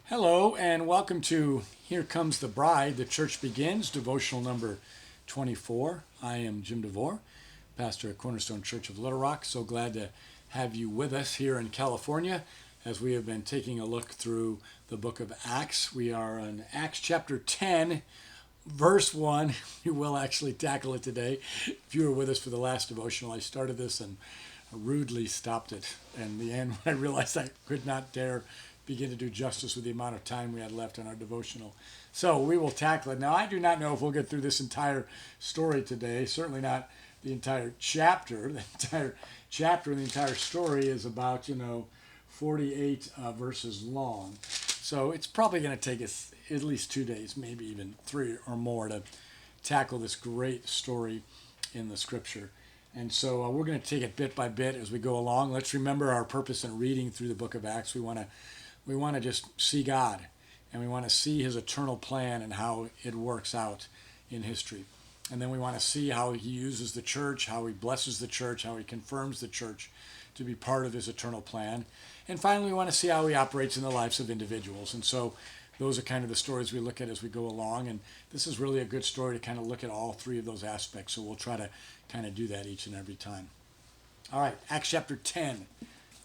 Hello, and welcome to Here Comes the Bride, The Church Begins, devotional number 24. I am Jim Devore, pastor at Cornerstone Church of Littlerock. So glad to have you with us here in California as we have been taking a look through the book of Acts. We are on Acts chapter 10, verse 1. We will actually tackle it today. If you were with us for the last devotional, I started this and rudely stopped it. And in the end, when I realized I could not dare begin to do justice with the amount of time we had left on our devotional. So we will tackle it. Now, I do not know if we'll get through this entire story today. Certainly not the entire chapter. The entire chapter and the entire story is about, 48 verses long. So it's probably going to take us at least 2 days, maybe even 3 or more, to tackle this great story in the scripture. And so we're going to take it bit by bit as we go along. Let's remember our purpose in reading through the book of Acts. We want to just see God, and we want to see his eternal plan and how it works out in history. And then we want to see how he uses the church, how he blesses the church, how he confirms the church to be part of his eternal plan. And finally, we want to see how he operates in the lives of individuals. And so those are kind of the stories we look at as we go along. And this is really a good story to kind of look at all three of those aspects. So we'll try to kind of do that each and every time. All right, Acts chapter 10,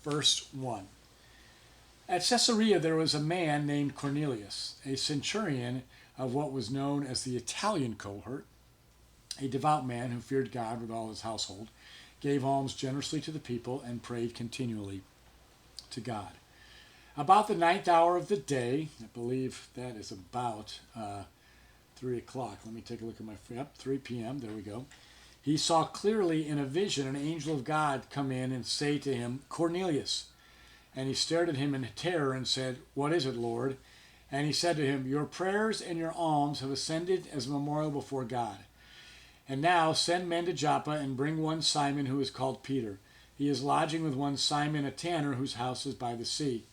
verse 1. At Caesarea there was a man named Cornelius, a centurion of what was known as the Italian cohort, a devout man who feared God with all his household, gave alms generously to the people, and prayed continually to God. About the ninth hour of the day, I believe that is about 3 o'clock. Let me take a look at my phone. Yep, 3 p.m. There we go. He saw clearly in a vision an angel of God come in and say to him, Cornelius. And he stared at him in terror and said, What is it, Lord? And he said to him, Your prayers and your alms have ascended as a memorial before God. And now send men to Joppa and bring one Simon who is called Peter. He is lodging with one Simon, a tanner, whose house is by the sea.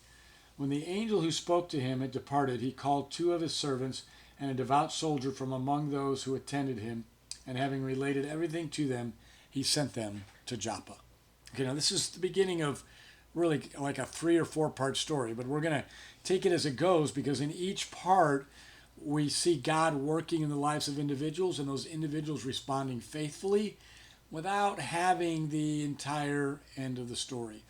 When the angel who spoke to him had departed, he called 2 of his servants and a devout soldier from among those who attended him, and having related everything to them, he sent them to Joppa. Okay, now this is the beginning of really like a 3 or 4 part story, but we're going to take it as it goes, because in each part we see God working in the lives of individuals, and those individuals responding faithfully without having the entire end of the story.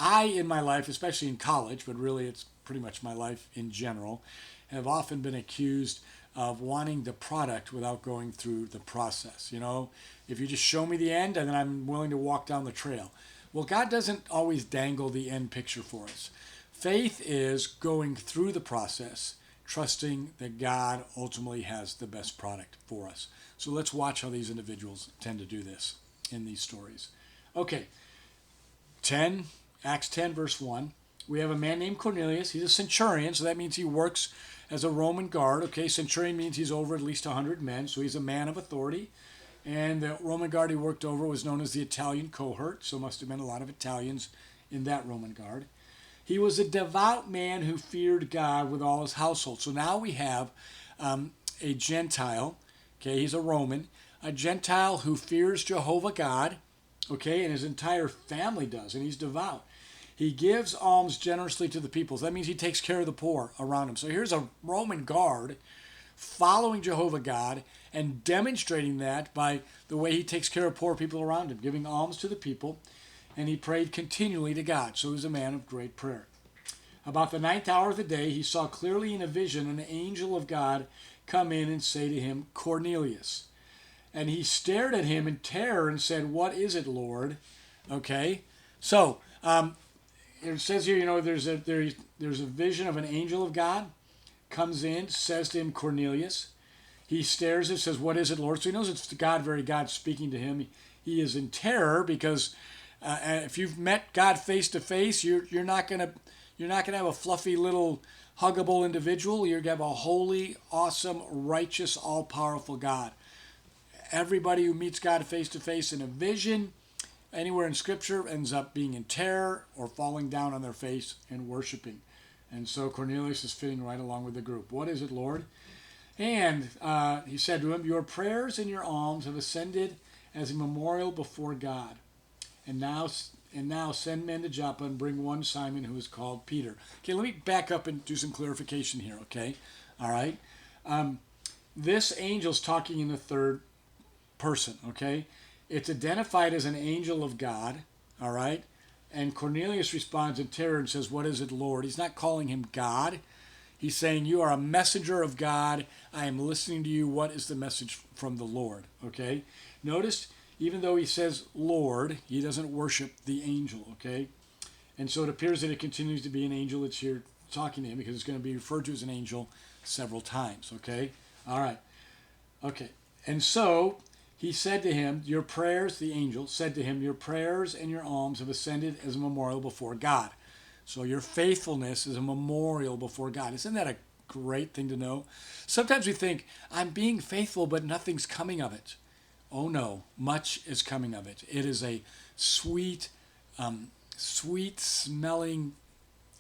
In my life, especially in college, but really it's pretty much my life in general, have often been accused of wanting the product without going through the process. If you just show me the end, and then I'm willing to walk down the trail. Well, God doesn't always dangle the end picture for us. Faith is going through the process, trusting that God ultimately has the best product for us. So let's watch how these individuals tend to do this in these stories. Okay, Acts 10, verse 1. We have a man named Cornelius. He's a centurion, so that means he works as a Roman guard. Okay, centurion means he's over at least 100 men, so he's a man of authority. And the Roman guard he worked over was known as the Italian cohort, so must have been a lot of Italians in that Roman guard. He was a devout man who feared God with all his household. So now we have a Gentile, okay, he's a Roman, a Gentile who fears Jehovah God, okay, and his entire family does, and he's devout. He gives alms generously to the people. So that means he takes care of the poor around him. So here's a Roman guard following Jehovah God and demonstrating that by the way he takes care of poor people around him, giving alms to the people, and he prayed continually to God. So he was a man of great prayer. About the ninth hour of the day, he saw clearly in a vision an angel of God come in and say to him, Cornelius. And he stared at him in terror and said, What is it, Lord? Okay, so it says here, there's a vision of an angel of God, comes in, says to him, Cornelius. He stares and says, What is it, Lord? So he knows it's God speaking to him. He is in terror because if you've met God face to face, you're not gonna have a fluffy little huggable individual. You're gonna have a holy, awesome, righteous, all-powerful God. Everybody who meets God face to face in a vision, anywhere in Scripture, ends up being in terror or falling down on their face and worshiping. And so Cornelius is fitting right along with the group. What is it, Lord? And he said to him, Your prayers and your alms have ascended as a memorial before God. And now And now send men to Joppa and bring one Simon who is called Peter. Okay, let me back up and do some clarification here, okay? All right. This angel's talking in the third person, okay? It's identified as an angel of God, all right? And Cornelius responds in terror and says, "What is it, Lord?" He's not calling him God. He's saying, "You are a messenger of God. I am listening to you. What is the message from the Lord?" Okay? Notice, even though he says Lord, he doesn't worship the angel, okay? And so it appears that it continues to be an angel that's here talking to him, because it's going to be referred to as an angel several times, okay? All right. Okay. And so he said to him, "Your prayers," the angel said to him, "your prayers and your alms have ascended as a memorial before God." So your faithfulness is a memorial before God. Isn't that a great thing to know? Sometimes we think, I'm being faithful, but nothing's coming of it. Oh no, much is coming of it. It is a sweet, sweet smelling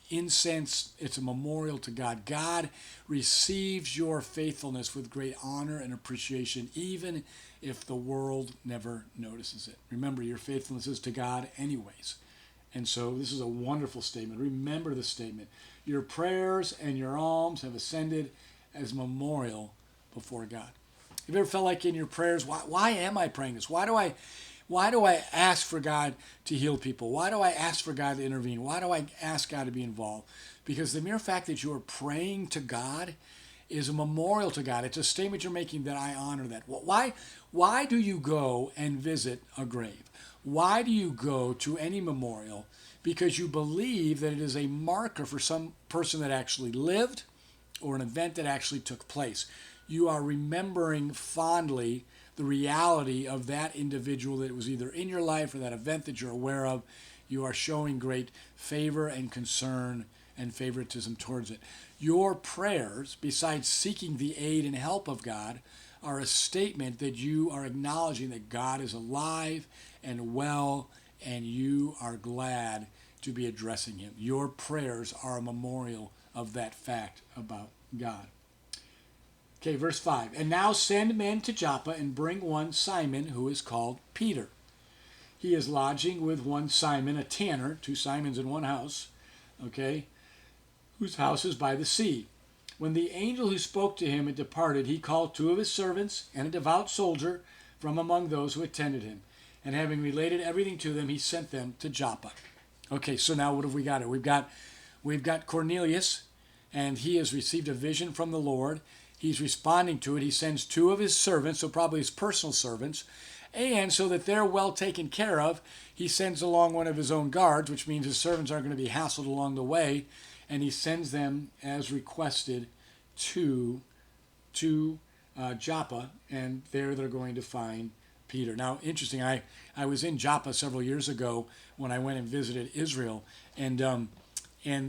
incense. It's a memorial to God. God receives your faithfulness with great honor and appreciation, even if the world never notices it. Remember, your faithfulness is to God anyways. And so this is a wonderful statement. Remember the statement. Your prayers and your alms have ascended as memorial before God. Have you ever felt like in your prayers, why am I praying this? Why do I ask for God to heal people? Why do I ask for God to intervene? Why do I ask God to be involved? Because the mere fact that you are praying to God is a memorial to God. It's a statement you're making that I honor that. Why do you go and visit a grave? Why do you go to any memorial? Because you believe that it is a marker for some person that actually lived or an event that actually took place. You are remembering fondly the reality of that individual that was either in your life or that event that you're aware of. You are showing great favor and concern and favoritism towards it. Your prayers, besides seeking the aid and help of God, are a statement that you are acknowledging that God is alive and well, and you are glad to be addressing him. Your prayers are a memorial of that fact about God. Okay, verse 5. And now send men to Joppa and bring one Simon who is called Peter. He is lodging with one Simon, a tanner, two Simons in one house, okay, whose house is by the sea. When the angel who spoke to him had departed, he called two of his servants and a devout soldier from among those who attended him. And having related everything to them, he sent them to Joppa. Okay, so now what have we got here? We've got Cornelius, and he has received a vision from the Lord. He's responding to it. He sends two of his servants, so probably his personal servants, and so that they're well taken care of, he sends along one of his own guards, which means his servants aren't going to be hassled along the way, and he sends them as requested to Joppa, and there they're going to find Peter. Now, interesting, I was in Joppa several years ago when I went and visited Israel, and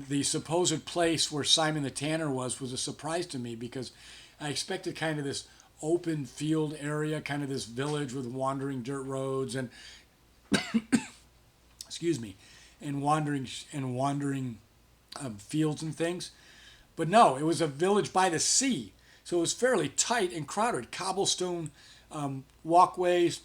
the supposed place where Simon the Tanner was a surprise to me, because I expected kind of this open field area, kind of this village with wandering dirt roads and excuse me, and wandering fields and things. But no, it was a village by the sea, so it was fairly tight and crowded. Cobblestone walkways,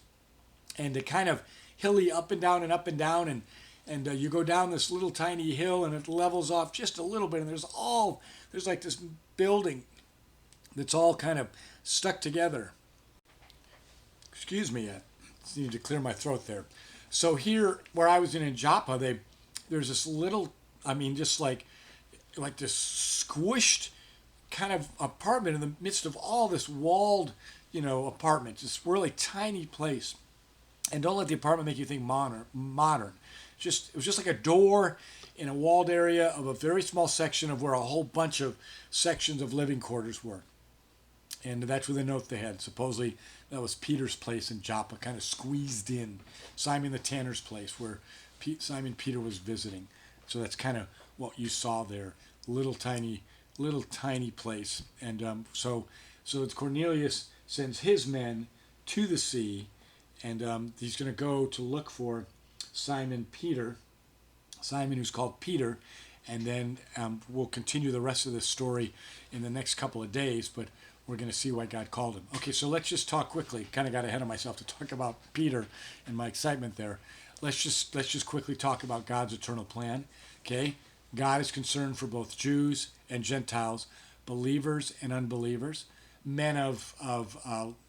and a kind of hilly up and down and up and down, and you go down this little tiny hill, and it levels off just a little bit, and there's like this building that's all kind of stuck together. Excuse me, I just needed to clear my throat there. So here, where I was in Joppa, there's this little, just like this squished kind of apartment in the midst of all this walled, apartments. This really tiny place. And don't let the apartment make you think modern. It was just like a door in a walled area of a very small section of where a whole bunch of sections of living quarters were. And that's where the note they had. Supposedly that was Peter's place in Joppa, kind of squeezed in. Simon the Tanner's place, where Simon Peter was visiting. So that's kind of what you saw there. Little tiny place. And so it's Cornelius sends his men to the sea, and he's going to go to look for Simon who's called Peter, and then we'll continue the rest of this story in the next couple of days, but we're going to see why God called him. Okay, so let's just talk quickly. Kind of got ahead of myself to talk about Peter and my excitement there. let's just quickly talk about God's eternal plan. Okay, God is concerned for both Jews and Gentiles, believers and unbelievers, men of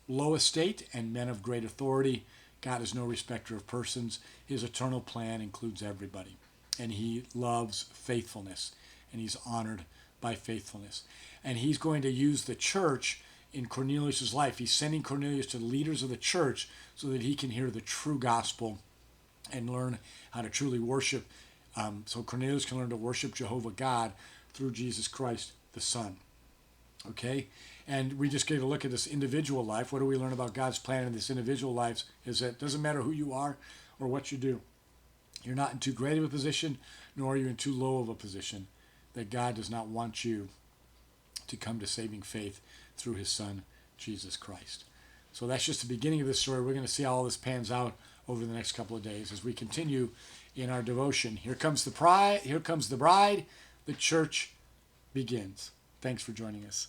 low estate and men of great authority. God is no respecter of persons. His eternal plan includes everybody, and He loves faithfulness, and He's honored by faithfulness. And He's going to use the church in Cornelius' life. He's sending Cornelius to the leaders of the church so that he can hear the true gospel and learn how to truly worship. So Cornelius can learn to worship Jehovah God through Jesus Christ, the Son. Okay? And we just get a look at this individual life. What do we learn about God's plan in this individual life is that it doesn't matter who you are or what you do. You're not in too great of a position, nor are you in too low of a position, that God does not want you to come to saving faith through His Son, Jesus Christ. So that's just the beginning of this story. We're going to see how all this pans out over the next couple of days as we continue in our devotion. Here comes the bride, the church begins. Thanks for joining us.